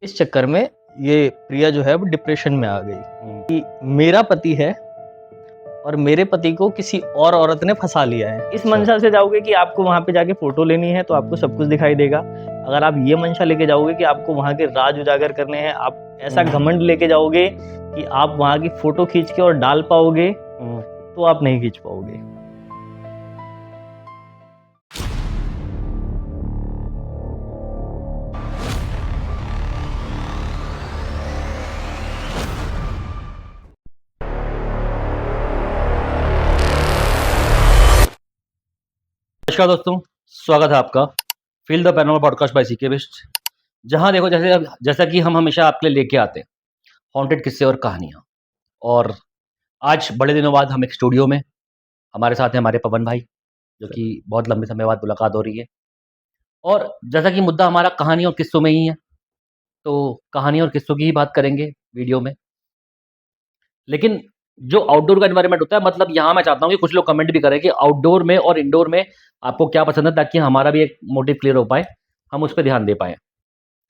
इस चक्कर में ये प्रिया जो है वो डिप्रेशन में आ गई कि मेरा पति है और मेरे पति को किसी और औरत ने फंसा लिया है। इस मंशा से जाओगे कि आपको वहां पे जाके फोटो लेनी है तो आपको सब कुछ दिखाई देगा। अगर आप ये मंशा लेके जाओगे कि आपको वहां के राज उजागर करने हैं, आप ऐसा घमंड लेके जाओगे कि आप वहां की फोटो खींच के और डाल पाओगे, तो आप नहीं खींच पाओगे। नमस्कार दोस्तों, स्वागत है आपका feel the paranormal podcast by CK Bisht. जहां देखो जैसा कि हम हमेशा आपके लिए लेके आते हैं हॉन्टेड किस्से और कहानियां। और आज बड़े दिनों बाद हम एक स्टूडियो में, हमारे साथ हैं हमारे पवन भाई, जो कि बहुत लंबे समय बाद मुलाकात हो रही है। और जैसा कि मुद्दा हमारा कहानी और किस्सों में ही है, तो कहानी और किस्सों की ही बात करेंगे वीडियो में। लेकिन जो आउटडोर का एनवायरनमेंट होता है, मतलब यहाँ मैं चाहता हूँ कि कुछ लोग कमेंट भी करें कि आउटडोर में और इंडोर में आपको क्या पसंद है, ताकि हमारा भी एक मोटिव क्लियर हो पाए, हम उस पर ध्यान दे पाए।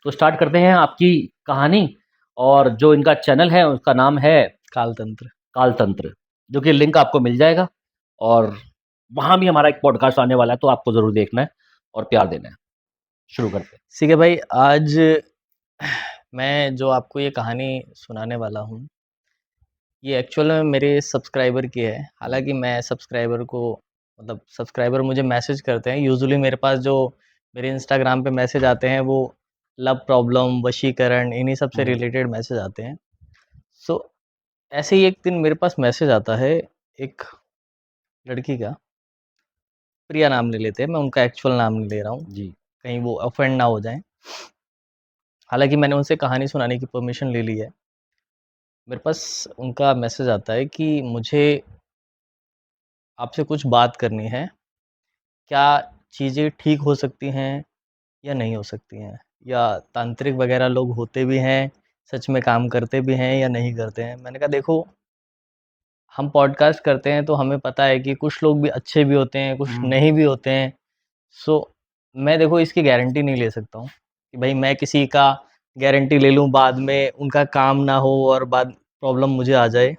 तो स्टार्ट करते हैं आपकी कहानी। और जो इनका चैनल है उसका नाम है कालतंत्र, जो कि लिंक आपको मिल जाएगा। और वहाँ भी हमारा एक पॉडकास्ट आने वाला है, तो आपको ज़रूर देखना है और प्यार देना है। शुरू करते हैं। ठीक है भाई, आज मैं जो आपको ये कहानी सुनाने वाला हूँ, ये एक्चुअल में मेरे सब्सक्राइबर की है। हालांकि मैं सब्सक्राइबर को मतलब सब्सक्राइबर मुझे मैसेज करते हैं। यूजुअली मेरे पास जो मेरे इंस्टाग्राम पे मैसेज आते हैं वो लव प्रॉब्लम, वशीकरण, इन्हीं सब से रिलेटेड मैसेज आते हैं। सो ऐसे ही एक दिन मेरे पास मैसेज आता है एक लड़की का। प्रिया नाम ले लेते हैं, मैं उनका एक्चुअल नाम नहीं ले रहा हूँ जी। कहीं वो ऑफेंड ना हो जाएं। हालांकि मैंने उनसे कहानी सुनाने की परमिशन ले ली है। मेरे पास उनका मैसेज आता है कि मुझे आपसे कुछ बात करनी है। क्या चीज़ें ठीक हो सकती हैं या नहीं हो सकती हैं? या तांत्रिक वगैरह लोग होते भी हैं, सच में काम करते भी हैं या नहीं करते हैं? मैंने कहा देखो, हम पॉडकास्ट करते हैं तो हमें पता है कि कुछ लोग भी अच्छे भी होते हैं, कुछ नहीं भी होते हैं। सो मैं देखो इसकी गारंटी नहीं ले सकता हूँ कि भाई मैं किसी का गारंटी ले लूँ, बाद में उनका काम ना हो और बाद प्रॉब्लम मुझे आ जाए।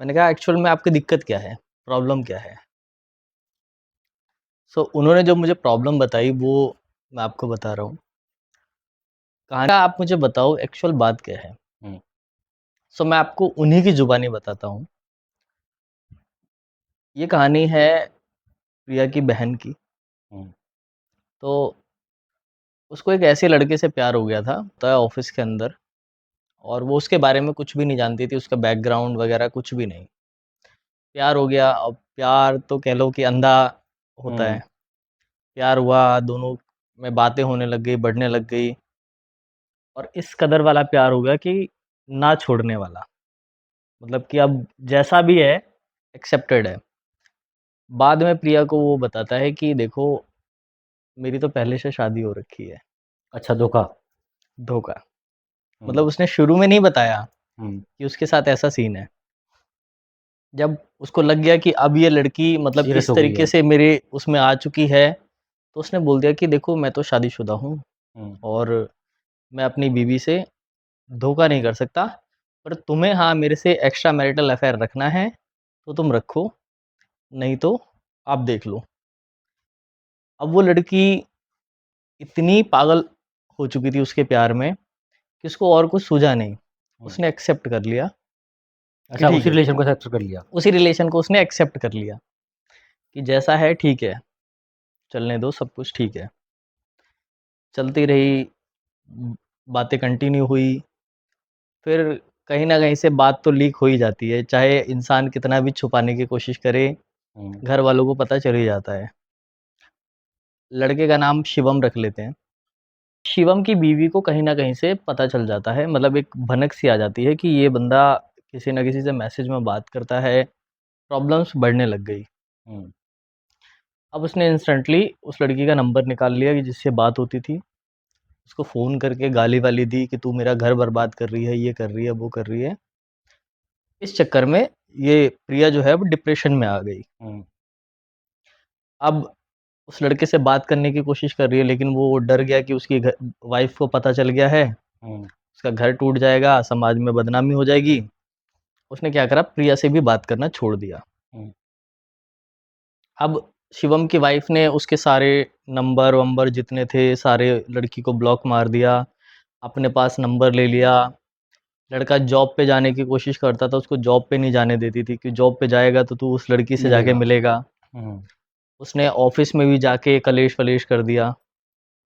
मैंने कहा एक्चुअल में आपकी दिक्कत क्या है? प्रॉब्लम क्या है? सो उन्होंने जो मुझे प्रॉब्लम बताई वो मैं आपको बता रहा हूँ। कहा आप मुझे बताओ एक्चुअल बात क्या है? सो मैं आपको उन्हीं की ज़ुबानी बताता हूँ। ये कहानी है प्रिया की बहन की। तो उसको एक ऐसे लड़के से प्यार हो गया था ऑफिस के अंदर, और वो उसके बारे में कुछ भी नहीं जानती थी, उसका बैकग्राउंड वगैरह कुछ भी नहीं। प्यार हो गया। अब प्यार तो कह लो कि अंधा होता है। प्यार हुआ, दोनों में बातें होने लग गई, बढ़ने लग गई, और इस कदर वाला प्यार हो गया कि ना छोड़ने वाला। मतलब कि अब जैसा भी है एक्सेप्टेड है। बाद में प्रिया को वो बताता है कि देखो, मेरी तो पहले से शादी हो रखी है। अच्छा, धोखा। धोखा मतलब उसने शुरू में नहीं बताया कि उसके साथ ऐसा सीन है। जब उसको लग गया कि अब ये लड़की मतलब सीरियस इस हो गई तरीके है। से मेरे उसमें आ चुकी है, तो उसने बोल दिया कि देखो मैं तो शादीशुदा हूँ और मैं अपनी बीवी से धोखा नहीं कर सकता, पर तुम्हें हाँ मेरे से एक्स्ट्रा मैरिटल अफेयर रखना है तो तुम रखो, नहीं तो आप देख लो। अब वो लड़की इतनी पागल हो चुकी थी उसके प्यार में कि उसको और कुछ सूझा नहीं। उसने एक्सेप्ट कर लिया कि अच्छा, ठीक उसी है। रिलेशन को एक्सेप्ट कर लिया। उसी रिलेशन को उसने एक्सेप्ट कर लिया कि जैसा है ठीक है, चलने दो, सब कुछ ठीक है। चलती रही, बातें कंटिन्यू हुई। फिर कहीं न कहीं से बात तो लीक हो ही जाती है, चाहे इंसान कितना भी छुपाने की कोशिश करे, घर वालों को पता चल ही जाता है। लड़के का नाम शिवम रख लेते हैं। शिवम की बीवी को कहीं न कहीं से पता चल जाता है, मतलब एक भनक सी आ जाती है कि ये बंदा किसी न किसी से मैसेज में बात करता है, प्रॉब्लम्स बढ़ने लग गई। अब उसने इंस्टेंटली उस लड़की का नंबर निकाल लिया कि जिससे बात होती थी। उसको फ़ोन करके गाली-वाली दी कि तू मेरा घर बर्बाद कर रही है, ये कर रही है, वो कर रही है। इस चक्कर में ये प्रिया जो है वो डिप्रेशन में आ गई। अब उस लड़के से बात करने की कोशिश कर रही है, लेकिन वो डर गया कि उसकी वाइफ़ को पता चल गया है उसका घर टूट जाएगा, समाज में बदनामी हो जाएगी। उसने क्या करा, प्रिया से भी बात करना छोड़ दिया। अब शिवम की वाइफ ने उसके सारे नंबर वंबर जितने थे सारे लड़की को ब्लॉक मार दिया, अपने पास नंबर ले लिया। लड़का जॉब पे जाने की कोशिश करता था, उसको जॉब पे नहीं जाने देती थी कि जॉब पे जाएगा तो तू उस लड़की से जाके मिलेगा। उसने ऑफिस में भी जाके कलेश वलेश कर दिया,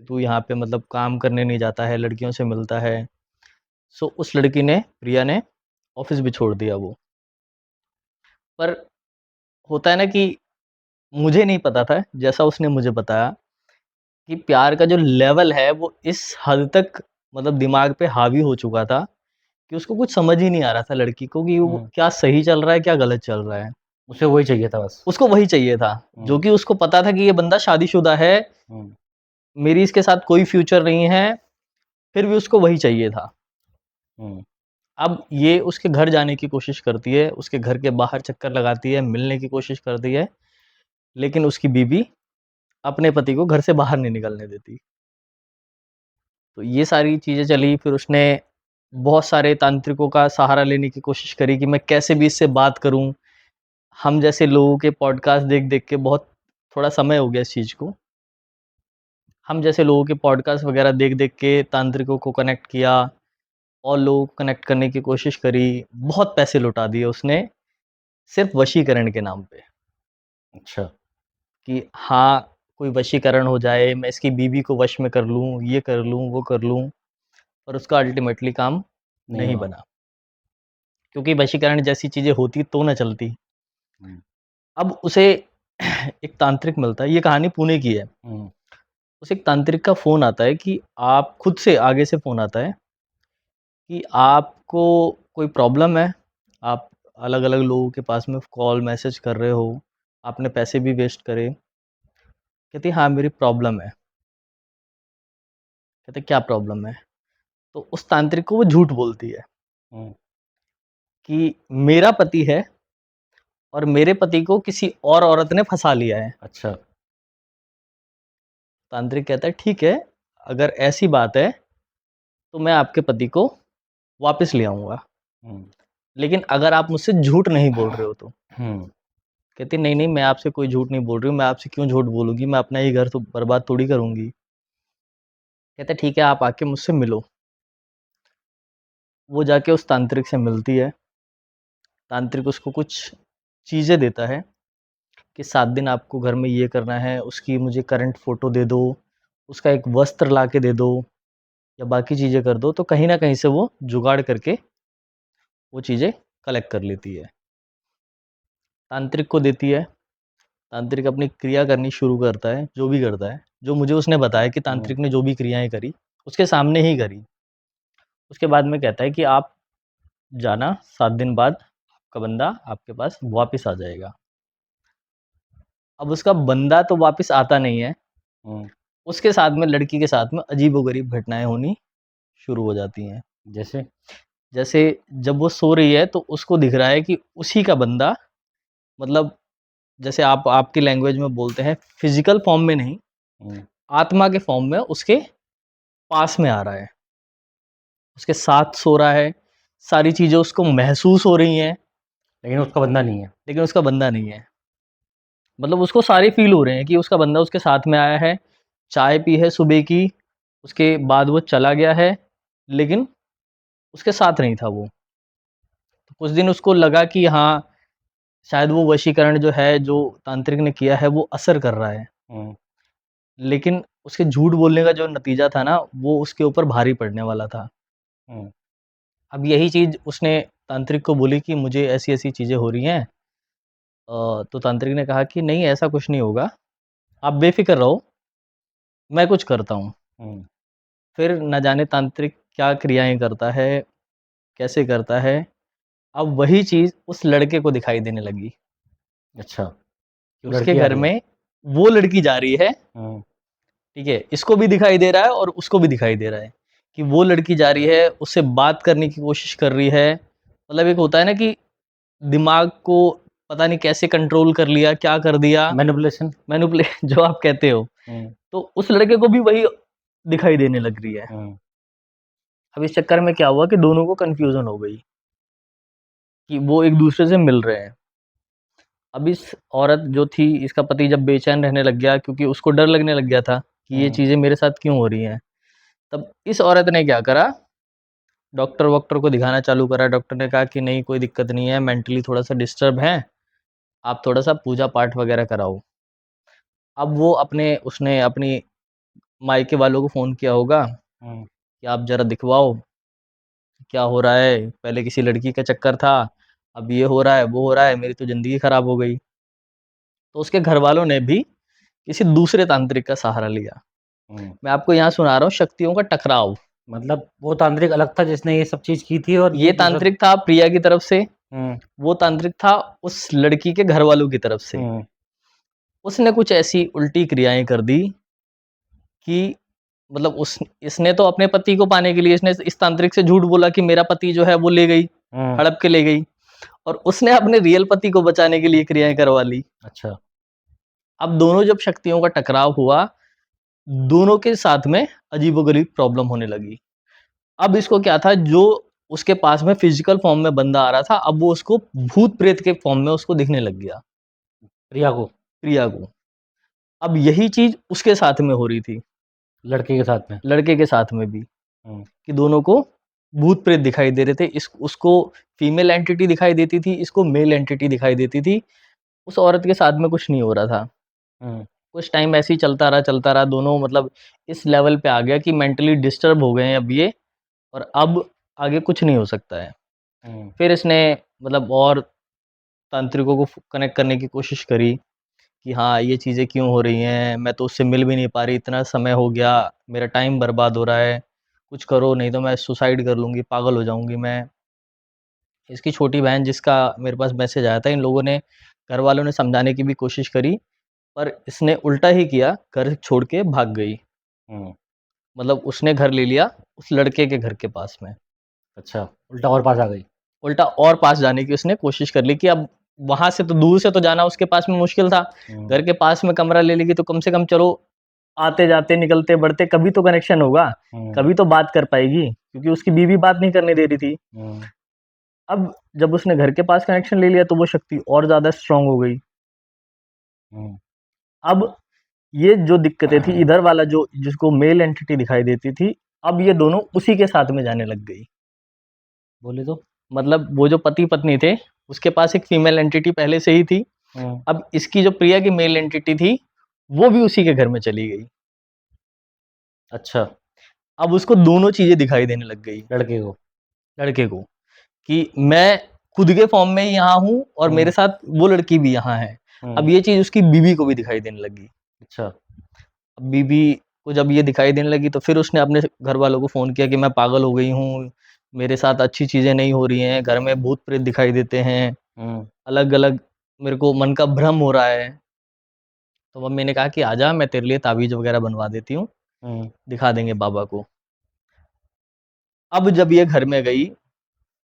तू यहाँ पे मतलब काम करने नहीं जाता है, लड़कियों से मिलता है। सो उस लड़की ने, प्रिया ने, ऑफिस भी छोड़ दिया वो। पर होता है ना कि मुझे नहीं पता था, जैसा उसने मुझे बताया, कि प्यार का जो लेवल है वो इस हद तक मतलब दिमाग पे हावी हो चुका था कि उसको कुछ समझ ही नहीं आ रहा था लड़की को कि वो क्या सही चल रहा है, क्या गलत चल रहा है। उसे वही चाहिए था बस। उसको वही चाहिए था, जो कि उसको पता था कि ये बंदा शादीशुदा है, मेरी इसके साथ कोई फ्यूचर नहीं है, फिर भी उसको वही चाहिए था। अब ये उसके घर जाने की कोशिश करती है, उसके घर के बाहर चक्कर लगाती है, मिलने की कोशिश करती है, लेकिन उसकी बीवी अपने पति को घर से बाहर नहीं निकलने देती। तो ये सारी चीज़ें चली, फिर उसने बहुत सारे तांत्रिकों का सहारा लेने की कोशिश करी कि मैं कैसे भी इससे बात करूं। हम जैसे लोगों के पॉडकास्ट देख-देख के बहुत थोड़ा समय हो गया इस चीज़ को। हम जैसे लोगों के पॉडकास्ट वगैरह देख-देख के तांत्रिकों को कनेक्ट किया और लोगों को कनेक्ट करने की कोशिश करी। बहुत पैसे लुटा दिए उसने, सिर्फ़ वशीकरण के नाम पे। अच्छा। कि हाँ, कोई वशीकरण हो जाए, मैं इसकी बीवी को वश में कर लूँ, ये कर लूँ, वो कर लूँ, पर उसका अल्टीमेटली काम नहीं बना। क्योंकि वशीकरण जैसी चीज़ें होती तो ना चलती। अब उसे एक तांत्रिक मिलता है, ये कहानी पुणे की है। उसे एक तांत्रिक का फ़ोन आता है कि आप खुद से आगे से फ़ोन आता है कि आपको कोई प्रॉब्लम है, आप अलग-अलग लोगों के पास में कॉल, मैसेज कर रहे हो, आपने पैसे भी वेस्ट करे। कहती है, हाँ, मेरी प्रॉब्लम है। कहते क्या प्रॉब्लम है? तो उस तांत्रिक को वो झूठ बोलती है कि मेरा पति है और मेरे पति को किसी और औरत ने फँसा लिया है। अच्छा। तांत्रिक कहता है ठीक है, अगर ऐसी बात है तो मैं आपके पति को वापस ले आऊँगा। लेकिन अगर आप मुझसे झूठ नहीं बोल रहे हो तो। कहती नहीं, नहीं, मैं आपसे कोई झूठ नहीं बोल रही हूँ, मैं आपसे क्यों झूठ बोलूँगी, मैं अपना ही घर तो बर्बाद थोड़ी करूँगी। कहता ठीक है, आप आके मुझसे मिलो। वो जाके उस तांत्रिक से मिलती है। तांत्रिक उसको कुछ चीज़ें देता है कि 7 दिन आपको घर में ये करना है, उसकी मुझे करंट फ़ोटो दे दो, उसका एक वस्त्र ला के दे दो या बाकी चीज़ें कर दो, तो कहीं न कहीं से वो जुगाड़ करके वो चीज़ें कलेक्ट कर लेती है। तांत्रिक को देती है, तांत्रिक अपनी क्रिया करनी शुरू करता है, जो भी करता है। जो मुझे उसने बताया कि तांत्रिक ने जो भी क्रियाएँ करी, उसके सामने ही करी। उसके बाद में कहता है कि आप जाना, 7 दिन बाद आपका बंदा आपके पास वापस आ जाएगा। अब उसका बंदा तो वापस आता नहीं है, उसके साथ में लड़की के साथ में अजीबो-गरीब घटनाएँ होनी शुरू हो जाती हैं। जैसे? जैसे जब वो सो रही है तो उसको दिख रहा है कि उसी का बंदा, मतलब जैसे आप आपकी लैंग्वेज में बोलते हैं, फिज़िकल फ़ॉर्म में नहीं, आत्मा के फ़ॉर्म में उसके पास में आ रहा है। उसके साथ सो रहा है, सारी चीज़ें उसको महसूस हो रही हैं, लेकिन उसका बंदा नहीं है। लेकिन उसका बंदा नहीं है। मतलब उसको सारे फ़ील हो रहे हैं कि उसका बंदा उसके साथ में आया है, चाय पी है सुबह की, उसके बाद वो चला गया है, लेकिन उसके साथ नहीं था वो। तो कुछ दिन उसको लगा कि हाँ, शायद वो वशीकरण जो है, जो तांत्रिक ने किया है, वो असर कर रहा है। लेकिन उसके झूठ बोलने का जो नतीजा था ना, वो उसके ऊपर भारी पड़ने वाला था। अब यही चीज़ उसने तांत्रिक को बोली कि मुझे ऐसी-ऐसी चीज़ें हो रही हैं। तो तांत्रिक ने कहा कि नहीं, ऐसा कुछ नहीं होगा, आप बेफ़िक्र रहो, मैं कुछ करता हूँ। फिर न जाने तांत्रिक क्या क्रियाएँ करता है, कैसे करता है, अब वही चीज़ उस लड़के को दिखाई देने लगी। अच्छा। उसके लड़की आ घर रही है। में वो लड़की जा रही है, ठीक है? इसको भी दिखाई दे रहा है और उसको भी दिखाई दे रहा है कि वो लड़की जा रही है, उससे बात करने की कोशिश कर रही है। मतलब एक होता है ना कि दिमाग को पता नहीं कैसे कंट्रोल कर लिया, क्या कर दिया, मैनिपुलेशन। मैनिपुले जो आप कहते हो। तो उस लड़के को भी वही दिखाई देने लग रही है। अब इस चक्कर में क्या हुआ कि दोनों को कन्फ्यूज़न हो गई कि वो एक दूसरे से मिल रहे हैं। अब इस औरत जो थी, इसका पति जब बेचैन रहने लग गया क्योंकि उसको डर लगने लग गया था कि ये चीज़ें मेरे साथ क्यों हो रही हैं। तब इस औरत ने क्या करा, डॉक्टर वॉक्टर को दिखाना चालू करा। डॉक्टर ने कहा कि नहीं, कोई दिक्कत नहीं है, मेंटली थोड़ा-सा डिस्टर्ब हैं, आप थोड़ा-सा पूजा-पाठ वगैरह कराओ। अब वो उसने अपनी मायके वालों को फ़ोन किया होगा हुँ, कि आप ज़रा दिखवाओ, क्या हो रहा है? पहले किसी लड़की का चक्कर था, अब ये हो रहा है, वो हो रहा है, मेरी तो ज़िंदगी खराब हो गई। तो उसके घरवालों ने भी किसी दूसरे तांत्रिक का सहारा लिया। हुँ। मैं आपको यहाँ सुना रहा हूँ शक्तियों का टकराव। मतलब वो तांत्रिक अलग था जिसने ये सब चीज़ की थी और ये ये दूसरा। तांत्रिक था प्रिया की तरफ से, हुँ, वो तांत्रिक था उस लड़की के घरवालों की तरफ से। हुँ, उसने कुछ ऐसी उल्टी क्रियाएँ कर दी कि मतलब उस इसने तो अपने पति को पाने के लिए इसने इस तांत्रिक से झूठ बोला कि मेरा पति जो है वो ले गई, हुँ। हड़प के ले गई, और उसने अपने रियल पति को बचाने के लिए क्रियाएँ करवा ली। अच्छा। अब दोनों जब शक्तियों का टकराव हुआ, दोनों के साथ में अजीबो-गरीब प्रॉब्लम होने लगी। अब इसको क्या था, जो उसके पास में फिज़िकल फ़ॉर्म में बंदा आ रहा था, अब वो उसको भूत-प्रेत के फ़ॉर्म में उसको दिखने लग गया, प्रिया को, प्रिया को। अब यही चीज़ उसके साथ में हो रही थी, लड़के के साथ में। लड़के के साथ में भी, हुँ, कि दोनों को भूत-प्रेत दिखाई दे रहे थे। उसको फीमेल एंटिटी दिखाई देती थी, इसको मेल एंटिटी दिखाई देती थी। उस औरत के साथ में कुछ नहीं हो रहा था। हुँ, कुछ टाइम ऐसे ही चलता रहा, दोनों मतलब इस लेवल पे आ गया कि मेंटली डिस्टर्ब हो गए हैं अब ये, और अब आगे कुछ नहीं हो सकता है। हुँ, फिर इसने मतलब और तांत्रिकों को कनेक्ट करने की कोशिश करी कि हाँ, ये चीज़ें क्यों हो रही हैं, मैं तो उससे मिल भी नहीं पा रही, इतना समय हो गया, मेरा टाइम बर्बाद हो रहा है, कुछ करो नहीं तो मैं सुसाइड कर लूँगी, पागल हो जाऊँगी मैं। इसकी छोटी बहन जिसका मेरे पास मैसेज आया था, इन लोगों ने, घर वालों ने समझाने की भी कोशिश करी, पर इसने उल्टा ही किया, घर छोड़ के भाग गई। हुँ। मतलब उसने घर ले लिया उस लड़के के घर के पास में। अच्छा, उल्टा और पास आ गई। उल्टा और पास जाने की उसने कोशिश कर ली कि अब वहाँ से तो दूर से तो जाना उसके पास में मुश्किल था। हुँ, घर के पास में कमरा ले लेगी तो कम से कम चलो आते-जाते, निकलते-बढ़ते कभी तो कनेक्शन होगा, हुँ, कभी तो बात कर पाएगी, क्योंकि उसकी बीवी बात नहीं करने दे रही थी। हुँ, अब जब उसने घर के पास कनेक्शन ले लिया तो वो शक्ति और ज़्यादा स्ट्रॉन्ग हो गई। हुँ। अब ये जो दिक्कतें थी, इधर वाला जो जिसको मेल एंटिटी दिखाई देती थी, अब ये दोनों उसी के साथ में जाने लग गई। बोले तो? मतलब वो जो पति-पत्नी थे, उसके पास एक फीमेल एंटिटी पहले से ही थी। हुँ, अब इसकी जो प्रिया की मेल एंटिटी थी, वो भी उसी के घर में चली गई। अच्छा, अब उसको दोनों चीज़ें दिखाई देने लग गई, लड़के को। लड़के को, कि मैं खुद के फॉर्म में ही यहाँ हूँ और मेरे हुँ, साथ वो लड़की भी यहाँ है। अब हुँ, ये चीज़ उसकी बीवी को भी दिखाई देने लगी। अच्छा, अब बीवी को जब ये दिखाई देने लगी तो फिर उसने अपने घरवालों को फ़ोन किया कि मैं पागल हो गई हूँ, मेरे साथ अच्छी चीज़ें नहीं हो रही हैं, घर में भूत-प्रेत दिखाई देते हैं, हुँ, अलग-अलग मेरे को मन का भ्रम हो रहा है। तो मम्मी ने कहा कि आजा, मैं तेरे लिए ताबीज़ वग़ैरह बनवा देती हूँ, हुँ, दिखा देंगे बाबा को। अब जब ये घर में गई,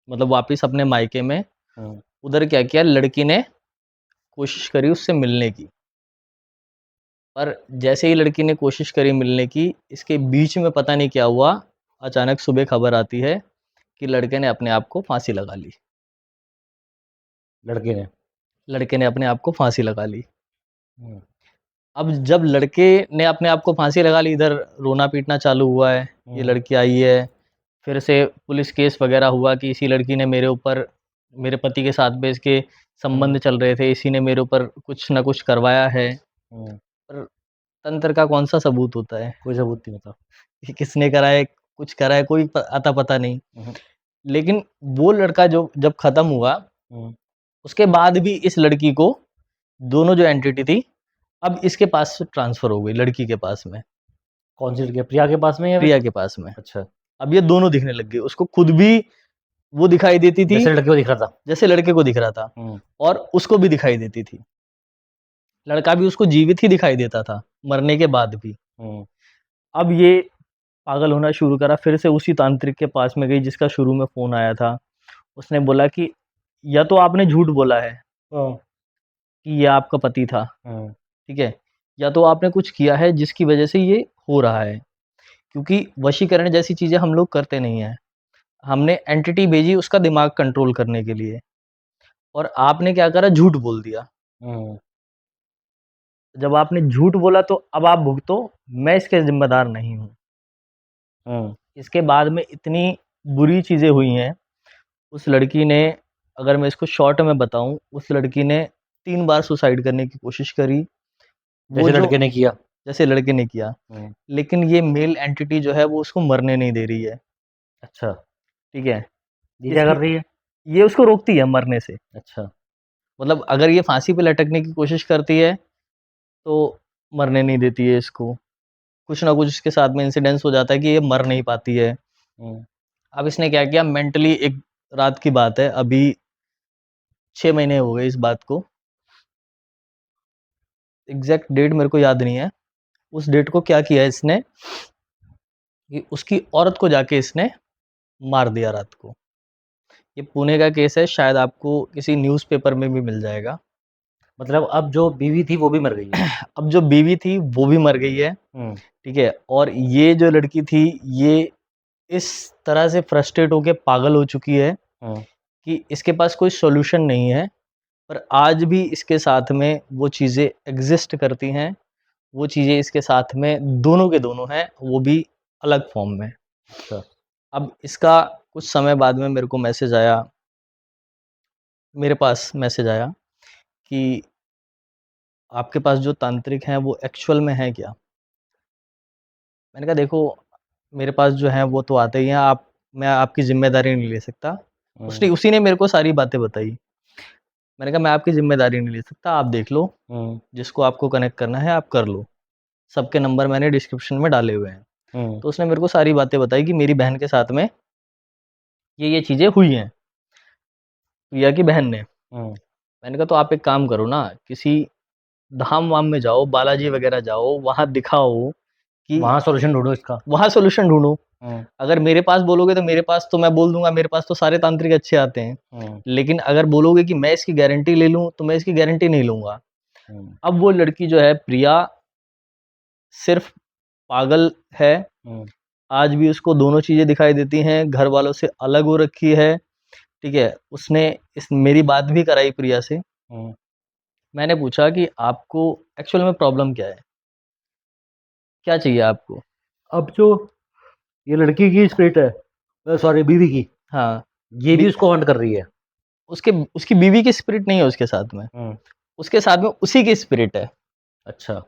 मतलब वापस अपने मायके में, हुँ। उधर क्या किया, लड़की ने कोशिश करी उससे मिलने की। पर जैसे ही लड़की ने कोशिश करी मिलने की, इसके बीच में पता नहीं क्या हुआ, अचानक सुबह खबर आती है कि लड़के ने अपने आप को फांसी लगा ली। लड़के ने। लड़के ने अपने आप को फांसी लगा ली। हुँ, अब जब लड़के ने अपने आप को फांसी लगा ली, इधर रोना-पीटना चालू हुआ है, ये हुँ, लड़की आई है, फिर से पुलिस केस वग़ैरह हुआ कि इसी लड़की ने मेरे ऊपर, मेरे पति के साथ में इसके हुँ, संबंध चल रहे थे, इसी ने मेरे ऊपर कुछ न कुछ करवाया है। हुँ। पर तंत्र का कौन-सा सबूत होता है कोई सबूत नहीं होता। कि किसने करा है, कुछ करा है, कोई प अता-पता नहीं। हुँ, हुँ, लेकिन वो लड़का जो जब खत्म हुआ, हुँ। उसके बाद भी इस लड़की को, दोनों जो एंटिटी थी, अब इसके पास से ट्रांसफ़र हो गई, लड़की के पास में, कौन-सी लड़की है? प्रिया के पास में या फिर? प्रिया के पास में। अच्छा, अब ये दोनों दिखने लग गई। उसको खुद भी वो दिखाई देती थी, जैसे लड़के को दिख रहा था। जैसे लड़के को दिख रहा था, हुँ, और उसको भी दिखाई देती थी। लड़का भी उसको जीवित ही दिखाई देता था, मरने के बाद भी। हुँ, अब ये पागल होना शुरू करा, फिर से उसी तांत्रिक के पास में गई जिसका शुरू में फ़ोन आया था। उसने बोला कि या तो आपने झूठ बोला है हाँ, कि ये आपका पति था, हुँ, ठीक है? या तो आपने कुछ किया है जिसकी वज़ह से ये हो रहा है। क्योंकि वशीकरण जैसी चीज़ें हम लोग करते नहीं हैं। हमने एंटिटी भेजी उसका दिमाग कंट्रोल करने के लिए और आपने क्या करा, झूठ बोल दिया। हुँ, जब आपने झूठ बोला तो अब आप भुगतो, मैं इसके ज़िम्मेदार नहीं हूँ। हुँ। इसके बाद में इतनी बुरी चीज़ें हुई हैं, उस लड़की ने, अगर मैं इसको शॉर्ट में बताऊँ, उस लड़की ने 3 बार सुसाइड करने की कोशिश करी। वो जैसे जो लड़के ने किया। जैसे लड़के ने किया, हुँ, लेकिन ये मेल एंटिटी जो है वो उसको मरने नहीं दे रही है, अच्छा, ठीक है? ये क्या इसकी कर रही है? ये उसको रोकती है मरने से। अच्छा, मतलब अगर ये फांसी पे लटकने की कोशिश करती है, तो मरने नहीं देती है इसको। कुछ ना कुछ इसके साथ में इंसिडेंस हो जाता है कि ये मर नहीं पाती है। हुँ, अब इसने क्या किया, मेंटली, एक रात की बात है, अभी 6 महीने हो गए इस बात को, एग्ज़ैक्ट डेट मेरे को याद नहीं है। उस डेट को क्या किया इसने कि उसकी औरत को जाके इसने मार दिया रात को। ये पुणे का केस है, शायद आपको किसी न्यूज़पेपर में भी मिल जाएगा। मतलब अब जो बीवी थी वो भी मर गई है। अब जो बीवी थी वो भी मर गई है, हुँ, ठीक है? और ये जो लड़की थी, ये इस तरह से फ्रस्ट्रेट होके पागल हो चुकी है हुँ, कि इसके पास कोई सॉल्यूशन नहीं है, पर आज भी इसके साथ में वो चीज़ें एग्ज़िस्ट करती हैं। वो चीज़ें इसके साथ में दोनों के दोनों हैं, वो भी अलग फ़ॉर्म में। अच्छा, अब इसका कुछ समय बाद में मेरे को मैसेज आया, मेरे पास मैसेज आया कि आपके पास जो तांत्रिक हैं वो एक्चुअल में हैं क्या? मैंने कहा देखो, मेरे पास जो हैं वो तो आते ही हैं, मैं आपकी ज़िम्मेदारी नहीं ले सकता। हुँ, उसी ने मेरे को सारी बातें बताई। मैंने कहा मैं आपकी ज़िम्मेदारी नहीं ले सकता, आप देख लो, हुँ, जिसको आपको कनेक्ट करना है आप कर लो। सबके नंबर मैंने डिस्क्रिप्शन में डाले हुए हैं। हुँ, तो उसने मेरे को सारी बातें बताई कि मेरी बहन के साथ में ये चीज़ें हुई हैं, प्रिया की बहन ने। हुँ। मैंने कहा तो आप एक काम करो ना, किसी धाम-वाम में जाओ, बालाजी वगैरह जाओ, वहाँ दिखाओ कि वहाँ सॉल्यूशन ढूँढो इसका। वहाँ सॉल्यूशन ढूँढो। हुँ, अगर मेरे पास बोलोगे तो मेरे पास तो मैं बोल दूँगा, मेरे पास तो सारे तांत्रिक अच्छे आते हैं। हुँ, लेकिन अगर बोलोगे कि मैं इसकी गारंटी ले लूँ, तो मैं इसकी गारंटी नहीं लूँगा। हुँ, अब वो लड़की जो है प्रिया, सिर्फ़ पागल है, हुँ, आज भी उसको दोनों चीज़ें दिखाई देती हैं, घर वालों से अलग हो रखी है, ठीक है? उसने इस मेरी बात भी कराई प्रिया से। हुँ। मैंने पूछा कि आपको एक्चुअल में प्रॉब्लम क्या है? क्या चाहिए आपको? अब जो ये लड़की की स्पिरिट है सॉरी बीवी की, हाँ, ये भी बी उसको हॉन्ट कर रही है। उसके उसकी बीवी की स्पिरिट नहीं है उसके साथ में, हुँ, उसके साथ में उसी की स्पिरिट है। अच्छा,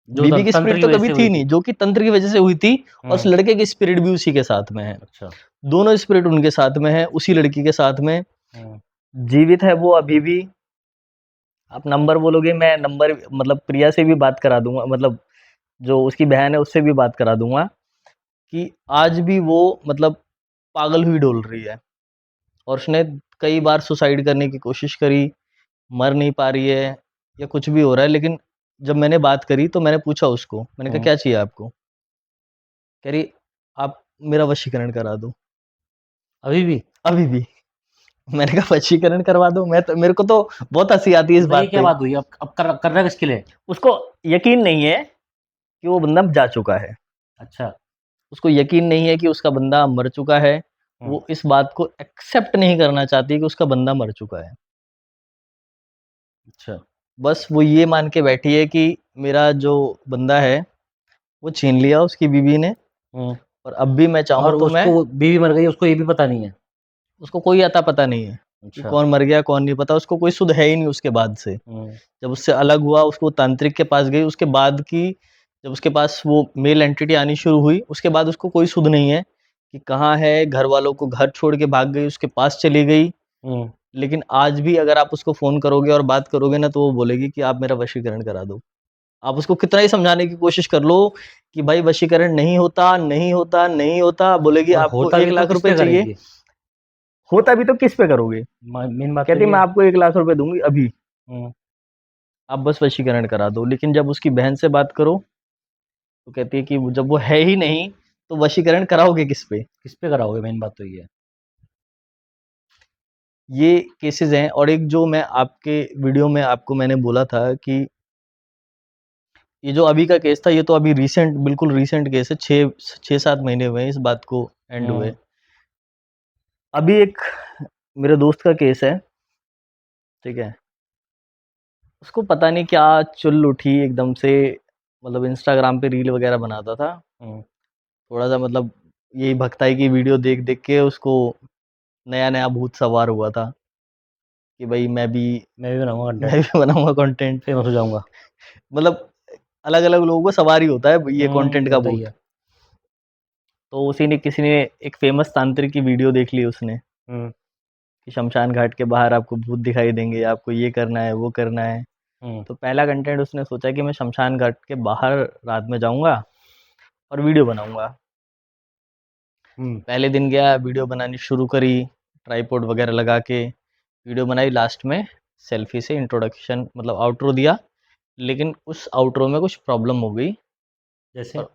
जो बीवी की तंत्र स्पिरिट की तो वजह कभी से हुई थी थी। नहीं, जो कि तंत्र की वज़ह से हुई थी, और उस हुँ, लड़के की स्पिरिट भी उसी के साथ में है। अच्छा, दोनों स्पिरिट उनके साथ में है, उसी लड़की के साथ में, हुँ, जीवित है वो अभी भी। आप नंबर बोलोगे, मैं नंबर मतलब प्रिया से भी बात करा दूँगा, मतलब जो उसकी बहन है उससे भी बात करा दूँगा कि आज भी वो, मतलब पागल हुई डोल रही है और उसने कई बार सुसाइड करने की कोशिश करी, मर नहीं पा रही है या कुछ भी हो रहा है। लेकिन जब मैंने बात करी तो मैंने पूछा उसको, मैंने कहा हुँ, क्या चाहिए आपको? कह रही आप मेरा वशीकरण करा दो, अभी भी? अभी भी। मैंने कहा वशीकरण करवा दो, मैं तो, मेरे को तो बहुत हँसी आती है इस मतलब ये बात क्या पे। बात हुई? अब करना किसके लिए? उसको यकीन नहीं है कि वो बंदा जा चुका है। अच्छा, उसको यकीन नहीं है कि उसका बंदा मर चुका है। हुँ, वो इस बात को एक्सेप्ट नहीं करना चाहती कि उसका बंदा मर चुका है। अच्छा, बस वो ये मान के बैठी है कि मेरा जो बंदा है, वो छीन लिया उसकी बीवी ने, हुँ, और अब भी मैं चाहूँ और तो मैं, उसको बीवी मर गई, उसको ये भी पता नहीं है? उसको कोई अता-पता नहीं है कि अच्छा, कौन मर गया, कौन नहीं पता। उसको कोई सुध है ही नहीं उसके बाद से। हुँ, जब उससे अलग हुआ, उसको तांत्रिक के पास गई, उसके बाद की, जब उसके पास वो मेल एंटिटी आनी शुरू हुई, उसके बाद उसको कोई सुध नहीं है कि कहाँ है, घरवालों को घर छोड़ के भाग गई, उसके पास चली गई। हुँ, लेकिन आज भी अगर आप उसको फ़ोन करोगे और बात करोगे ना, तो वो बोलेगी कि आप मेरा वशीकरण करा दो। आप उसको कितना ही समझाने की कोशिश कर लो कि भाई वशीकरण नहीं होता, नहीं होता, नहीं होता, बोलेगी और आपको होता भी 1 तो लाख किस रुपए पे चाहिए। करेगी? होता भी तो किस पे करोगे? मेन बात तो कहती ये मैं है। आपको 1 लाख रुपए दूँगी अभी, हुँ, आप बस वशीकरण करा दो। लेकिन जब उसकी बहन से बात करो, तो कहती है कि जब वो है ही नहीं, तो वशीकरण कराओगे किस पे? किस पे कराओगे? मेन बात तो ये है। ये केसेज़ हैं। और एक जो मैं आपके वीडियो में आपको मैंने बोला था कि ये जो अभी का केस था, ये तो अभी रिसेंट, बिल्कुल रिसेंट केस है, 6-7 महीने हुए हैं इस बात को एंड हुए। अभी एक मेरे दोस्त का केस है, ठीक है? उसको पता नहीं क्या चुल उठी एकदम से, मतलब इंस्टाग्राम पे रील वगैरह बनाता था। थोड़ा-सा मतलब यही भगताई की वीडियो देख-देख के उसको नया-नया भूत सवार हुआ था कि भाई मैं भी बनाऊँगा मैं कंटेंट, भी बनाऊँगा कंटेंट। फेमस हो जाऊँगा। मतलब अलग-अलग लोगों को सवार ही होता है ये कंटेंट का होता ही भूत। है। तो उसी ने किसी ने एक फेमस तांत्रिक की वीडियो देख ली उसने हुँ, कि शमशान घाट के बाहर आपको भूत दिखाई देंगे, आपको ये करना है, वो करना है। हुँ, तो पहला कंटेंट उसने सोचा कि मैं शमशान घाट के बाहर रात में जाऊँगा और वीडियो बनाऊँगा। हुँ, पहले दिन गया, वीडियो बनानी शुरू करी, ट्राइपॉड वगैरह लगा के वीडियो बनाई, लास्ट में सेल्फी से इंट्रोडक्शन मतलब आउट्रो दिया। लेकिन उस आउट्रो में कुछ प्रॉब्लम हो गई जैसे? और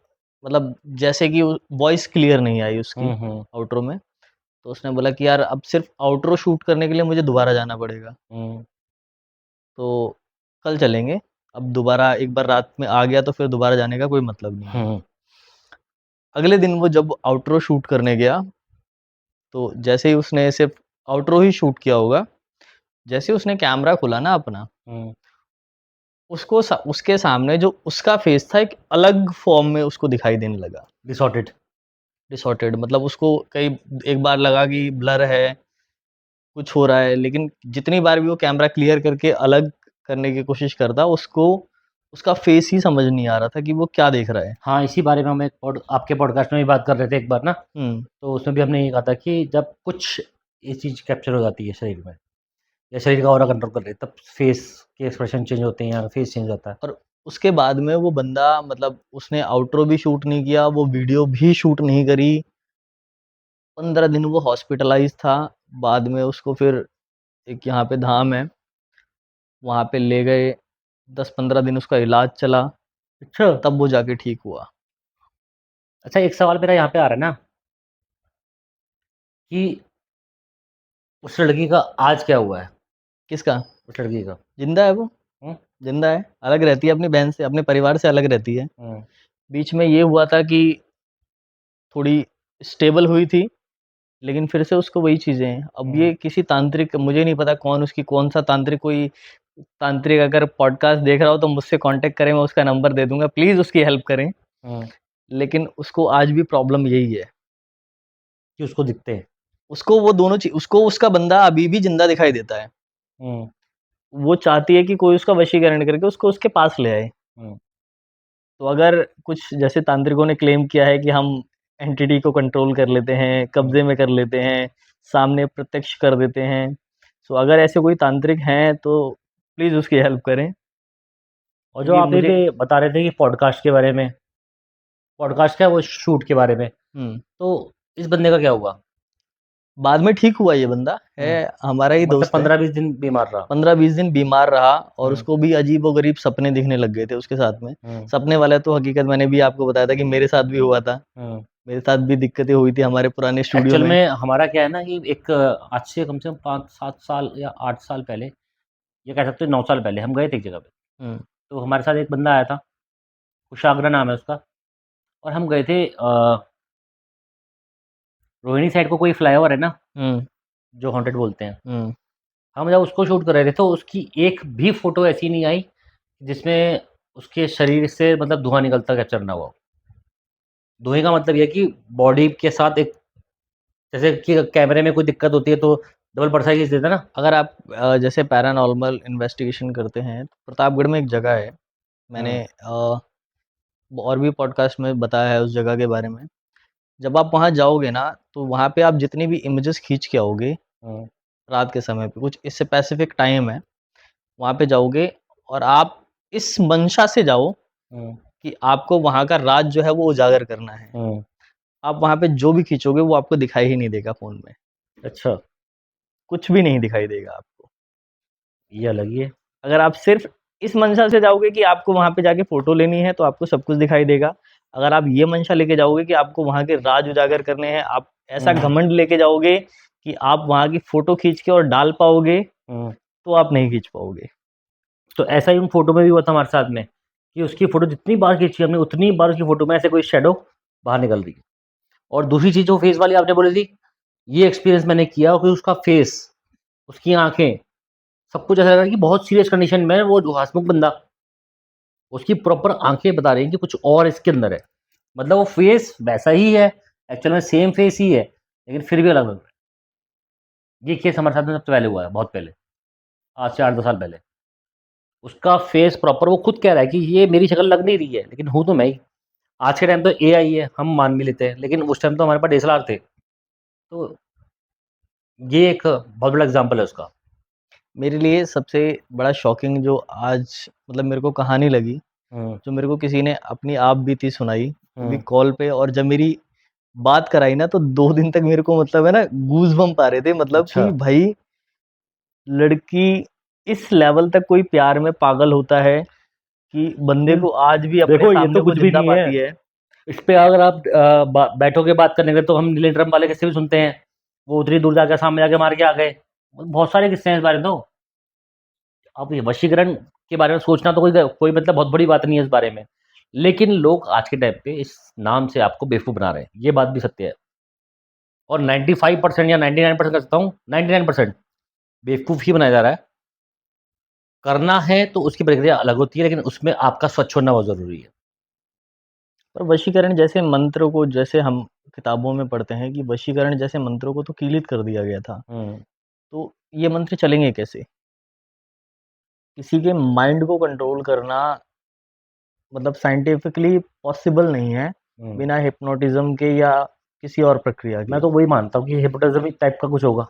मतलब जैसे कि वॉइस क्लियर नहीं आई उसकी हुँ, आउट्रो में। तो उसने बोला कि यार अब सिर्फ़ आउट्रो शूट करने के लिए मुझे दोबारा जाना पड़ेगा, हुँ, तो कल चलेंगे। अब दोबारा एक बार रात में आ गया तो फिर दोबारा जाने का कोई मतलब नहीं है। हुँ, अगले दिन वो जब आउट्रो शूट करने गया, तो जैसे ही उसने सिर्फ़ आउट्रो ही शूट किया होगा, जैसे ही उसने कैमरा खोला ना अपना, हुँ, उसके सामने जो उसका फ़ेस था एक अलग फ़ॉर्म में उसको दिखाई देने लगा, डिसऑर्डेड। डिसॉर्टेड। मतलब उसको कई एक बार लगा कि ब्लर है, कुछ हो रहा है, लेकिन जितनी बार भी वो कैमरा क्लियर करके अलग करने की कोशिश करता, उसको उसका फ़ेस ही समझ नहीं आ रहा था कि वो क्या देख रहा है। हाँ, इसी बारे में हम एक आपके पॉडकास्ट में भी बात कर रहे थे एक बार ना, हुँ, तो उसमें भी हमने ये कहा था कि जब कुछ ये चीज़ कैप्चर हो जाती है शरीर में या शरीर का ऑरा कंट्रोल कर ले, तब फेस के एक्सप्रेशन चेंज होते हैं या फेस चेंज होता है। और उसके बाद में वो बंदा मतलब उसने आउट्रो भी शूट नहीं किया, वो वीडियो भी शूट नहीं करी। 15 दिन वो हॉस्पिटलाइज़ था, बाद में उसको फिर एक यहाँ पे धाम है, वहाँ पे ले गए, 10-15 दिन उसका इलाज चला, अच्छा। तब वो जाके ठीक हुआ। अच्छा, एक सवाल मेरा यहाँ पे आ रहा है ना कि उस लड़की का आज क्या हुआ है? किसका? उस लड़की का? ज़िंदा है वो, हुँ, ज़िंदा है, अलग रहती है अपनी बहन से, अपने परिवार से अलग रहती है। हुँ, बीच में ये हुआ था कि थोड़ी स्टेबल हुई थी, लेकिन फिर से उसको वही चीज़ें, अब हुँ। ये किसी तांत्रिक, मुझे नहीं पता कौन उसकी कौन-सा तांत्रिक, कोई तांत्रिक अगर पॉडकास्ट देख रहा हो तो मुझसे कॉन्टैक्ट करें, मैं उसका नंबर दे दूँगा, प्लीज़ उसकी हेल्प करें। हुँ, लेकिन उसको आज भी प्रॉब्लम यही है। कि उसको दिखते हैं। उसको वो दोनों उसको उसका बंदा अभी भी ज़िंदा दिखाई देता है। हुँ, वो चाहती है कि कोई उसका वशीकरण करके उसको उसके पास ले आए। हुँ, तो अगर कुछ जैसे तांत्रिकों ने क्लेम किया है कि हम एंटिटी को कंट्रोल कर लेते हैं, हुँ। कब्ज़े में कर लेते हैं, सामने प्रत्यक्ष कर देते हैं। सो अगर ऐसे कोई तांत्रिक हैं तो प्लीज़ उसकी हेल्प करें, और जो क्योंकि आप मुझे ये बता रहे थे कि पॉडकास्ट के बारे में, पॉडकास्ट क्या वो शूट के बारे में, हुँ, तो इस बंदे का क्या हुआ? बाद में ठीक हुआ ये बंदा, हुँ, है हमारा ही मतलब दोस्त है। 15-20 दिन बीमार रहा। 15-20 दिन बीमार रहा और हुँ, उसको भी अजीब-ओ-गरीब सपने दिखने लग गए थे उसके साथ में। हुँ, सपने वाला तो हकीकत मैंने भी आपको बताया था कि मेरे साथ भी हुआ था। हुँ। मेरे साथ भी दिक्कतें हुई थी हमारे पुराने स्टूडियो एक्चुअल में। में हमारा क्या है ना कि एक आज से कम से कम 5-7 साल या 8 साल पहले, ये कह सकते हैं 9 साल पहले हम गए थे एक जगह पे। हुँ, तो हमारे साथ एक बंदा आया था, कुशाग्र नाम है उसका, और हम गए थे रोहिणी साइड को कोई फ्लाईओवर है ना, हुँ, जो हॉन्टेड बोलते हैं। हुँ। हम जब उसको शूट कर रहे थे तो उसकी एक भी फ़ोटो ऐसी नहीं आई जिसमें उसके शरीर से मतलब धुआँ निकलता कैप्चर ना हुआ हो। धुएँ का मतलब ये है कि बॉडी के साथ एक, जैसे कि कैमरे में कोई दिक्कत होती है तो डबल परछाई खींच देता है ना? अगर आप जैसे पैरानॉर्मल इन्वेस्टिगेशन करते हैं, तो प्रतापगढ़ में एक जगह है, मैंने हुँ, और भी पॉडकास्ट में बताया है उस जगह के बारे में। जब आप वहाँ जाओगे ना, तो वहाँ पे आप जितनी भी इमेजेस खींच के आओगे, हुँ, रात के समय पे, कुछ स्पेसिफिक टाइम है, वहाँ पे जाओगे और आप इस मंशा से जाओ हुँ, कि आपको वहाँ का राज जो है वो उजागर करना है। हुँ। आप वहाँ पे जो भी खींचोगे वो आपको दिखाई ही नहीं देगा फ़ोन में, अच्छा, कुछ भी नहीं दिखाई देगा आपको। ये अलग ही है। अगर आप सिर्फ़ इस मंशा से जाओगे कि आपको वहाँ पे जाके फ़ोटो लेनी है, तो आपको सब कुछ दिखाई देगा। अगर आप ये मंशा लेके जाओगे कि आपको वहाँ के राज उजागर करने हैं, आप ऐसा हुँ, घमंड लेके जाओगे कि आप वहाँ की फ़ोटो खींच के और डाल पाओगे, हुँ। तो आप नहीं खींच पाओगे। तो ऐसा ही उन फ़ोटो में भी हुआ था हमारे साथ में कि उसकी फ़ोटो जितनी बार खींची हमने, उतनी बार उसकी फ़ोटो में ऐसे कोई शैडो बाहर निकल रही है। और दूसरी चीज़ जो फेस वाली आपने बोली थी, ये एक्सपीरियंस मैंने किया कि उसका फेस, उसकी आँखें, सब कुछ ऐसा लग रहा है कि बहुत सीरियस कंडीशन में है वो जो हँसमुख बंदा, उसकी प्रॉपर आँखें बता रही हैं कि कुछ और इसके अंदर है। मतलब वो फेस वैसा ही है, एक्चुअल में सेम फेस ही है, लेकिन फिर भी अलग लग रहा है। ये केस हमारे साथ में सबसे पहले हुआ है, बहुत पहले, आज से 8-10 साल पहले। उसका फेस प्रॉपर, वो खुद कह रहा है कि ये मेरी शक्ल लग नहीं रही है, लेकिन हूँ तो मैं ही। आज के टाइम तो एआई है, हम मान भी लेते हैं, लेकिन उस टाइम तो हमारे पास डीएसएलआर थे। तो ये एक बहुत बड़ा एग्ज़ाम्पल है उसका। मेरे लिए सबसे बड़ा शॉकिंग जो आज मतलब मेरे को कहानी लगी, हुँ, जो मेरे को किसी ने अपनी आप बीती सुनाई, वो भी हुँ। कॉल पे, और जब मेरी बात कराई ना तो 2 दिन तक मेरे को मतलब है ना गूज़बम्प आ रहे थे, मतलब अच्छा। कि भाई लड़की इस लेवल तक कोई प्यार में पागल होता है कि बंदे हुँ। को आज भी अपने देखो ये सामने तो वो कुछ भी ज़िंदा नहीं है। पाती है। इस पे अगर आप बैठोगे बात करने के, तो हम नीले ड्रम वाले किस्से भी सुनते हैं। वो उतनी दूर जाके सामने जाके मार के आ गए। बहुत सारे किस्से हैं इस बारे में तो। अब ये वशीकरण के बारे में सोचना तो कोई मतलब बहुत बड़ी बात नहीं है इस बारे में। लेकिन लोग आज के टाइम पे इस नाम से आपको बेवकूफ़ बना रहे हैं, ये बात भी सत्य है। और 95% या 99% कह सकता हूँ, 99% बेवकूफ़ ही बनाया जा रहा है। करना है तो उसकी प्रक्रिया अलग होती है, लेकिन उसमें आपका स्वच्छ होना बहुत ज़रूरी है। पर वशीकरण जैसे मंत्र को, जैसे हम किताबों में पढ़ते हैं कि वशीकरण जैसे मंत्रों को तो कीलित कर दिया गया था, हुँ, तो ये मंत्र चलेंगे कैसे? किसी के माइंड को कंट्रोल करना मतलब साइंटिफिकली पॉसिबल नहीं है, हुँ। बिना हिप्नोटिज़्म के या किसी और प्रक्रिया मैं के। तो वही मानता हूँ कि हिप्नोटिज़्म टाइप का कुछ होगा,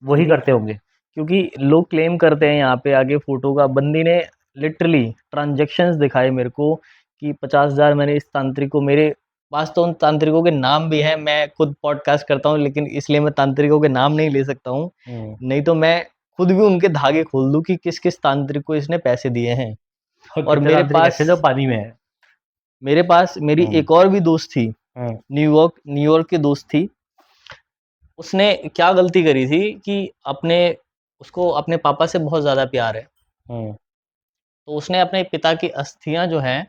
वही क्योंकि करते होंगे। क्योंकि लोग क्लेम करते हैं यहाँ पे आगे फ़ोटो का, बंदी ने लिटरली ट्रांज़ैक्शंस दिखाए मेरे को कि 50,000 मैंने इस तांत्रिक को, मेरे पास तो उन तांत्रिकों के नाम भी हैं, मैं खुद पॉडकास्ट करता हूँ, लेकिन इसलिए मैं तांत्रिकों के नाम नहीं ले सकता हूँ। हुँ। नहीं तो मैं खुद भी उनके धागे खोल दूँ कि किस-किस तांत्रिक को इसने पैसे दिए हैं। और और कितने तांत्रिक ऐसे हैं जो पानी में हैं। मेरे पास मेरी हुँ, एक और भी दोस्त थी, हुँ, न्यूयॉर्क की दोस्त थी। उसने क्या गलती करी थी कि अपने उसको अपने पापा से बहुत ज़्यादा प्यार है। हुँ, तो उसने अपने पिता की अस्थियाँ जो हैं,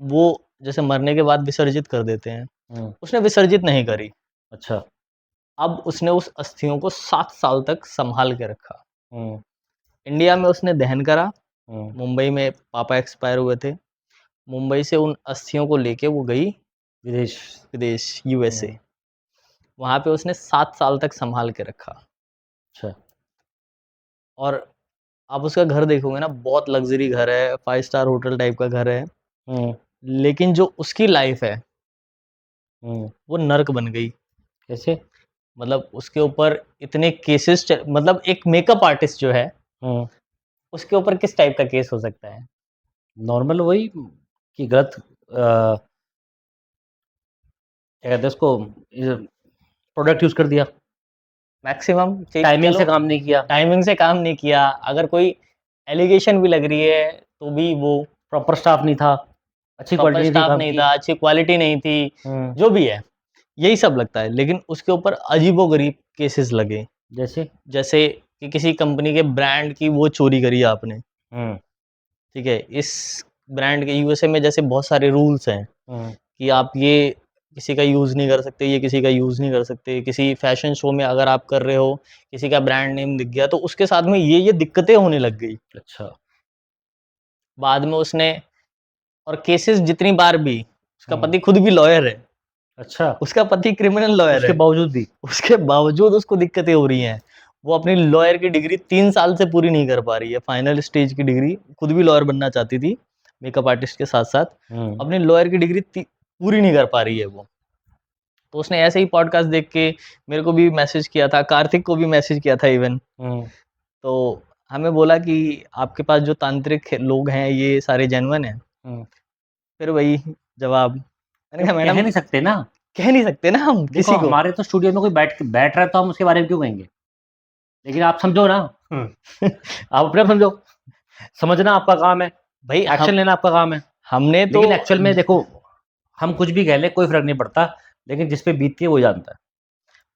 वो जैसे मरने के बाद विसर्जित कर देते हैं, हुँ। उसने विसर्जित नहीं करी। अच्छा। अब उसने उस अस्थियों को 7 साल तक सँभाल के रखा। हुँ, इंडिया में उसने दहन करा, हुँ, मुंबई में पापा एक्सपायर हुए थे। मुंबई से उन अस्थियों को लेके वो गई विदेश। विदेश, यूएसए। हुँ, वहाँ पे उसने 7 साल तक सँभाल के रखा। अच्छा। और आप उसका घर देखोगे ना, बहुत लग्ज़री घर है, 5 स्टार होटल टाइप का घर है। हुँ, लेकिन जो उसकी लाइफ़ है, हुँ। वो नर्क बन गई। कैसे? मतलब उसके ऊपर इतने केसेस मतलब एक मेकअप आर्टिस्ट जो है, हुँ, उसके ऊपर किस टाइप का केस हो सकता है? नॉर्मल वही कि गलत क्या कहते हैं उसको, ये प्रोडक्ट यूज़ कर दिया, मैक्सिमम ठीक, टाइमिंग चलो से काम नहीं किया, टाइमिंग से काम नहीं किया, अगर कोई एलिगेशन भी लग रही है, तो भी वो प्रॉपर स्टाफ नहीं था, अच्छी क्वालिटी प्रॉपर नहीं थी स्टाफ काम नहीं की। था, अच्छी क्वालिटी नहीं थी, हुँ, जो भी है, यही सब लगता है। लेकिन उसके ऊपर अजीबो-गरीब केसेस लगे। जैसे? जैसे कि किसी कंपनी के ब्रांड की वो चोरी करी आपने, हुँ, ठीक है? इस ब्रांड के यूएसए में जैसे बहुत सारे रूल्स हैं हुँ, कि आप ये किसी का यूज़ नहीं कर सकते, ये किसी का यूज़ नहीं कर सकते। किसी फैशन शो में अगर आप कर रहे हो, किसी का ब्रांड नेम दिख गया, तो उसके साथ में ये दिक्कतें होने लग गई। अच्छा। बाद में उसने, और केसेस जितनी बार भी, उसका हुँ, पति खुद भी लॉयर है, अच्छा, उसका पति क्रिमिनल लॉयर उसके है, बावजूद भी? उसके बावजूद उसको दिक्कतें हो रही हैं। वो अपनी लॉयर की डिग्री 3 साल से पूरी नहीं कर पा रही है, फाइनल स्टेज की डिग्री, खुद भी लॉयर बनना चाहती थी, मेकअप आर्टिस्ट के साथ-साथ, हुँ, अपनी लॉयर की डिग्री पूरी नहीं कर पा रही है वो। तो उसने ऐसे ही पॉडकास्ट देख के मेरे को भी मैसेज किया था, कार्तिक को भी मैसेज किया था इवन। हुँ, तो हमें बोला कि आपके पास जो तांत्रिक लोग हैं, ये सारे जेन्युइन हैं? हुँ। फिर वही जवाब, मैंने तो कहा कह मैडम नहीं सकते ना। कह नहीं सकते ना हम देखो किसी को। हमारे तो स्टूडियो में कोई बैठ रहा है तो हम उसके बारे में क्यों कहेंगे? लेकिन आप समझो ना। हुँ, आप अपने आप समझो। समझना आपका काम है, भई एक्शन लेना आपका काम है। हमने तो लेकिन एक्चुअल में देखो, हम कुछ भी कह लें कोई फ़र्क नहीं पड़ता, लेकिन जिस पे बीतती है वो जानता है।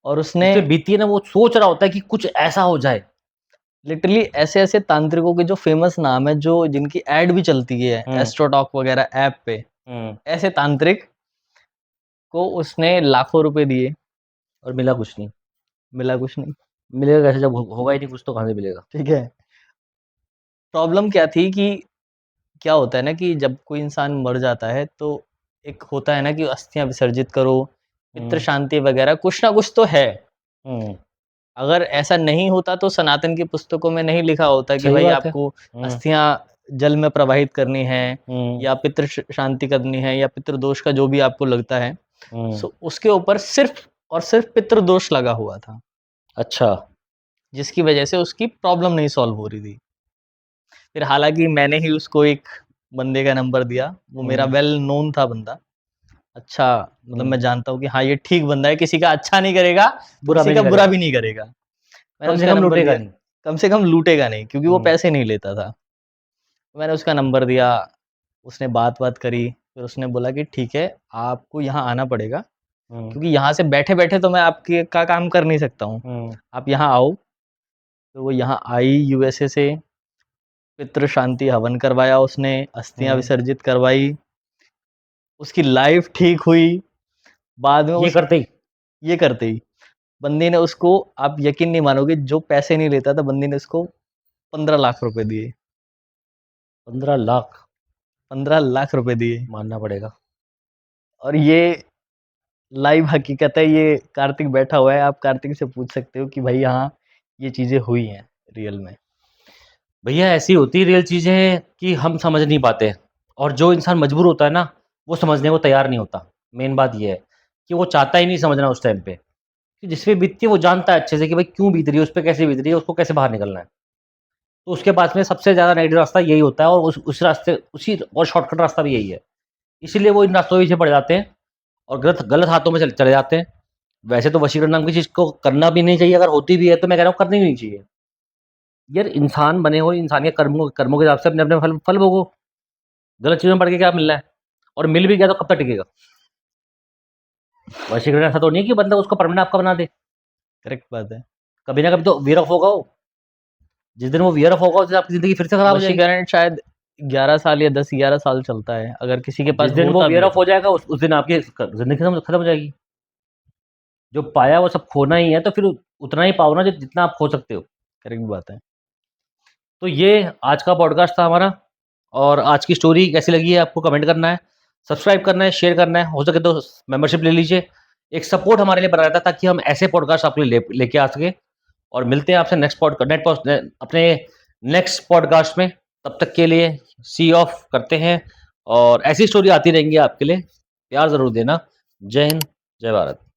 और जिस उसने पे बीतती है ना वो सोच रहा होता है कि कुछ ऐसा हो जाए, लिटरली ऐसे-ऐसे तांत्रिकों के जो फ़ेमस नाम है, जो जिनकी ऐड भी चलती है एस्ट्रोटॉक वगैरह ऐप पे, ऐसे तांत्रिक को उसने लाखों रुपए दिए, और मिला कुछ नहीं। मिला कुछ नहीं, मिलेगा कैसे जब होगा ही नहीं कुछ, तो कहाँ से मिलेगा? ठीक है? प्रॉब्लम क्या थी कि क्या होता है ना कि जब कोई इंसान मर जाता है, तो एक होता है ना कि अस्थियाँ विसर्जित करो, पितृ हुँ, शांति वगैरह कुछ ना कुछ तो है। हुँ, अगर ऐसा नहीं होता तो सनातन की पुस्तकों में नहीं लिखा होता कि सही भाई बात है। आपको हुँ, अस्थियाँ जल में प्रवाहित करनी है हुँ, या पितृ शांति करनी है या पितृ दोष का जो भी आपको लगता है। हुँ, सो उसके ऊपर सिर्फ़ और सिर्फ़ पितृ दोष लगा हुआ था, अच्छा। जिसकी वजह से उसकी प्रॉब्लम नहीं सॉल्व हो रही थी। फिर हालाँकि मैंने ही उसको एक बंदे का नंबर दिया, वो मेरा हुँ, वेल नोन था बंदा। अच्छा मतलब हुँ, मैं जानता हूँ कि हाँ, ये ठीक बंदा है, किसी का अच्छा नहीं करेगा, बुरा किसी भी का नहीं बुरा करेगा, भी नहीं करेगा। मैंने कम से उसका कम नंबर लूटेगा दिया, नहीं। कम से कम लूटेगा नहीं क्योंकि वो हुँ, पैसे नहीं लेता था। मैंने उसका नंबर दिया, उसने बात-वात करी, फिर उसने बोला कि ठीक है, आपको यहाँ आना पड़ेगा हुँ, क्योंकि यहाँ से बैठे-बैठे तो मैं आपके का काम कर नहीं सकता हूँ। हुँ, आप यहाँ आओ, तो वो यहाँ आई यूएसए से, पितृ शांति हवन करवाया उसने, अस्थियाँ हुँ। विसर्जित करवाई, उसकी लाइफ़ ठीक हुई। बाद में ये उस करते ही ये करते ही बंदे ने उसको, आप यकीन नहीं मानोगे, जो पैसे नहीं लेता था बंदे ने उसको 15 लाख रुपए दिए, 15 लाख 15 लाख रुपए दिए। मानना पड़ेगा। और ये लाइव हकीकत है, ये कार्तिक बैठा हुआ है, आप कार्तिक से पूछ सकते हो कि भाई हाँ, ये चीज़ें हुई हैं रियल में। भैया ऐसी होती है रियल चीज़ें कि हम समझ नहीं पाते, और जो इंसान मजबूर होता है ना, वो समझने को तैयार नहीं होता। मेन बात ये है कि वो चाहता ही नहीं समझना उस टाइम पे, कि जिस पे बीतती है वो जानता है अच्छे से कि भाई क्यों बीत रही है, उस पे कैसे बीत रही है, उसको कैसे बाहर निकलना है। तो उसके पास में सबसे ज़्यादा नेगेटिव रास्ता यही होता है, और उस रास्ते उसी और शॉर्टकट रास्ता भी यही है। इसीलिए वो इन रास्तों के पीछे पड़ जाते हैं और गलत गलत हाथों में चले जाते हैं। वैसे तो वशीकरण नाम की चीज़ को करना भी नहीं चाहिए, अगर होती भी है तो मैं कह रहा हूँ करनी नहीं चाहिए। यार इंसान बने हो, इंसान के कर्मों कर्मों के हिसाब से अपने-अपने फल फल भोगो। गलत चीज़ों में पड़ के क्या मिलना है? और मिल भी गया तो कब तक टिकेगा? वशीकरण ऐसा तो नहीं है कि बंदा उसको परमानेंट आपका बना दे। करेक्ट बात है। कभी ना कभी तो वियर ऑफ होगा वो। जिस दिन वो वियर ऑफ होगा उस दिन आपकी ज़िंदगी फिर से खराब हो जाएगी। वशीकरण शायद 11 साल या 10-11 साल चलता है, अगर किसी के और पास जिस दिन वो होता वियर भी है ऑफ तो। हो जाएगा उस दिन आपकी ज़िंदगी खत्म हो जाएगी। जो पाया वो सब खोना ही है, तो फिर उतना ही पाओ ना जितना आप खो सकते हो। करेक्ट बात है। तो ये आज का पॉडकास्ट था हमारा, और आज की स्टोरी कैसी लगी है आपको कमेंट करना है, सब्सक्राइब करना है, शेयर करना है, हो सके तो मेंबरशिप ले लीजिए। एक सपोर्ट हमारे लिए बना रहता है ताकि हम ऐसे पॉडकास्ट आपके लिए लेके आ सकें। और मिलते हैं आपसे अपने नेक्स्ट पॉडकास्ट में। तब तक के लिए सी ऑफ करते हैं, और ऐसी स्टोरी आती रहेंगी आपके लिए। प्यार ज़रूर देना। जय हिंद, जय भारत।